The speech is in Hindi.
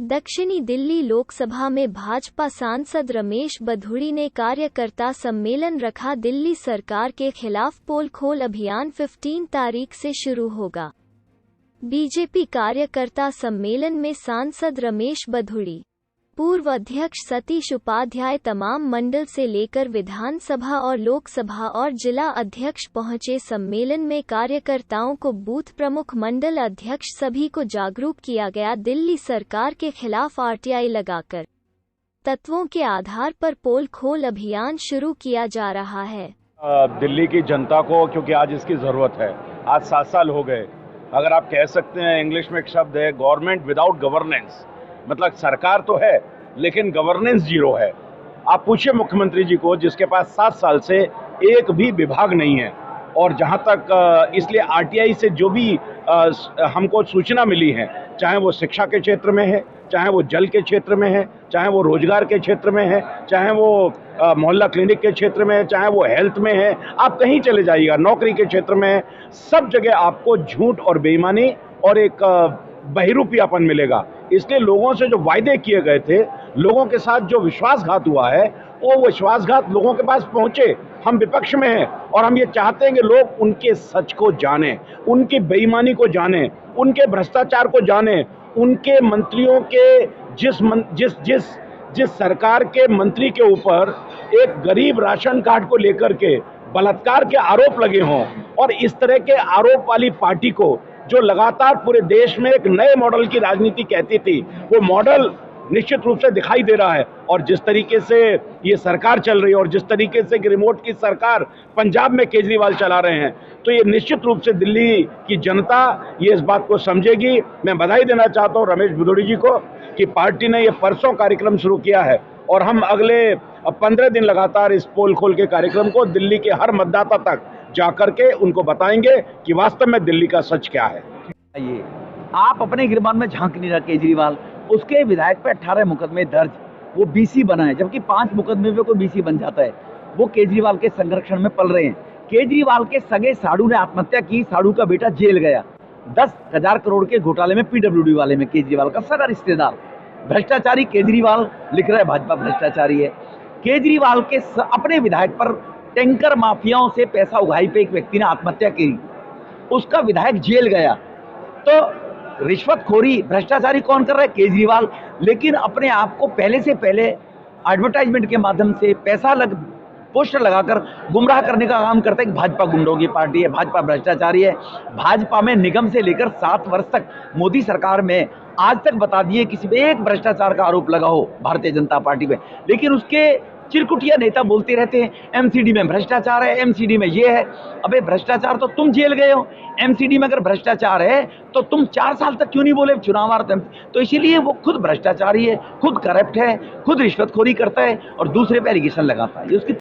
दक्षिणी दिल्ली लोकसभा में भाजपा सांसद रमेश बधूड़ी ने कार्यकर्ता सम्मेलन रखा। दिल्ली सरकार के खिलाफ पोल खोल अभियान 15 तारीख से शुरू होगा। बीजेपी कार्यकर्ता सम्मेलन में सांसद रमेश बधूड़ी, पूर्व अध्यक्ष सतीश उपाध्याय, तमाम मंडल से लेकर विधानसभा और लोकसभा और जिला अध्यक्ष पहुंचे। सम्मेलन में कार्यकर्ताओं को बूथ प्रमुख, मंडल अध्यक्ष सभी को जागरूक किया गया। दिल्ली सरकार के खिलाफ आरटीआई लगाकर तत्वों के आधार पर पोल खोल अभियान शुरू किया जा रहा है। दिल्ली की जनता को, क्योंकि आज इसकी जरूरत है। आज 7 साल हो गए। अगर आप कह सकते हैं, इंग्लिश में एक शब्द है, गवर्नमेंट विदाउट गवर्नेंस, मतलब सरकार तो है लेकिन गवर्नेंस जीरो है। आप पूछिए मुख्यमंत्री जी को, जिसके पास 7 साल से एक भी विभाग नहीं है। और जहां तक इसलिए आरटीआई से जो भी हमको सूचना मिली है, चाहे वो शिक्षा के क्षेत्र में है, चाहे वो जल के क्षेत्र में है, चाहे वो रोजगार के क्षेत्र में है, चाहे वो मोहल्ला क्लिनिक के क्षेत्र में है, चाहे वो हेल्थ में है, आप कहीं चले जाइएगा, नौकरी के क्षेत्र में है, सब जगह आपको झूठ और बेईमानी और एक बहिरूपियापन मिलेगा। इसलिए लोगों से जो वायदे किए गए थे, लोगों के साथ जो विश्वासघात हुआ है, वो विश्वासघात लोगों के पास पहुंचे। हम विपक्ष में हैं और हम ये चाहते हैं कि लोग उनके सच को जानें, उनकी बेईमानी को जानें, उनके भ्रष्टाचार को जानें, उनके मंत्रियों के जिस सरकार के मंत्री के ऊपर एक गरीब राशन कार्ड को लेकर के बलात्कार के आरोप लगे हों, और इस तरह के आरोप वाली पार्टी को, जो लगातार पूरे देश में एक नए मॉडल की राजनीति कहती थी, वो मॉडल निश्चित रूप से दिखाई दे रहा है। और जिस तरीके से ये सरकार चल रही है और जिस तरीके से रिमोट की सरकार पंजाब में केजरीवाल चला रहे हैं, तो ये निश्चित रूप से दिल्ली की जनता ये इस बात को समझेगी। मैं बधाई देना चाहता हूँ रमेश बधूड़ी जी को कि पार्टी ने ये परसों कार्यक्रम शुरू किया है और हम अगले 15 दिन लगातार इस पोल खोल के कार्यक्रम को दिल्ली के हर मतदाता तक जाकर के उनको बताएंगे कि वास्तव में दिल्ली का सच क्या है। ये आप अपने गिरबान में झांक नहीं रहा केजरीवाल, उसके विधायक पे 18 मुकदमे दर्ज, वो बीसी बना है, जबकि 5 मुकदमे पे कोई बीसी बन जाता है। वो केजरीवाल के संरक्षण में पल रहे हैं। केजरीवाल के सगे साड़ू ने आत्महत्या की, साड़ू का बेटा जेल गया। 10,000 करोड़ के घोटाले में पीडब्ल्यूडी वाले में केजरीवाल का सगा रिश्तेदार भ्रष्टाचारी केजरीवाल लिख रहा है भाजपा भ्रष्टाचारी है। केजरीवाल के अपने विधायक पर टैंकर माफियाओं से पैसा उगाही पे एक व्यक्ति ने आत्महत्या की, उसका विधायक जेल गया। तो रिश्वतखोरी भ्रष्टाचारी कौन कर रहा है? केजरीवाल। लेकिन अपने आप को पहले से पहले एडवर्टाइजमेंट के माध्यम से पैसा पोस्टर लगाकर गुमराह करने का काम करता है। भाजपा गुंडों की पार्टी है, भाजपा भ्रष्टाचारी है। भाजपा में निगम से लेकर 7 वर्ष तक मोदी सरकार में आज तक बता दिए किसी पे एक भ्रष्टाचार का आरोप लगा हो भारतीय जनता पार्टी पे, लेकिन उसके चिरकुटिया नेता बोलते रहते हैं एमसीडी में भ्रष्टाचार है, एमसीडी में ये है। अबे भ्रष्टाचार तो तुम जेल गए हो। एमसीडी में अगर भ्रष्टाचार है तो तुम 4 साल तक क्यों नहीं बोले चुनाव आर? तो इसीलिए वो खुद भ्रष्टाचारी है, खुद करप्ट है, खुद रिश्वतखोरी करता है और दूसरे पे एलिगेशन लगाता है। ये उसकी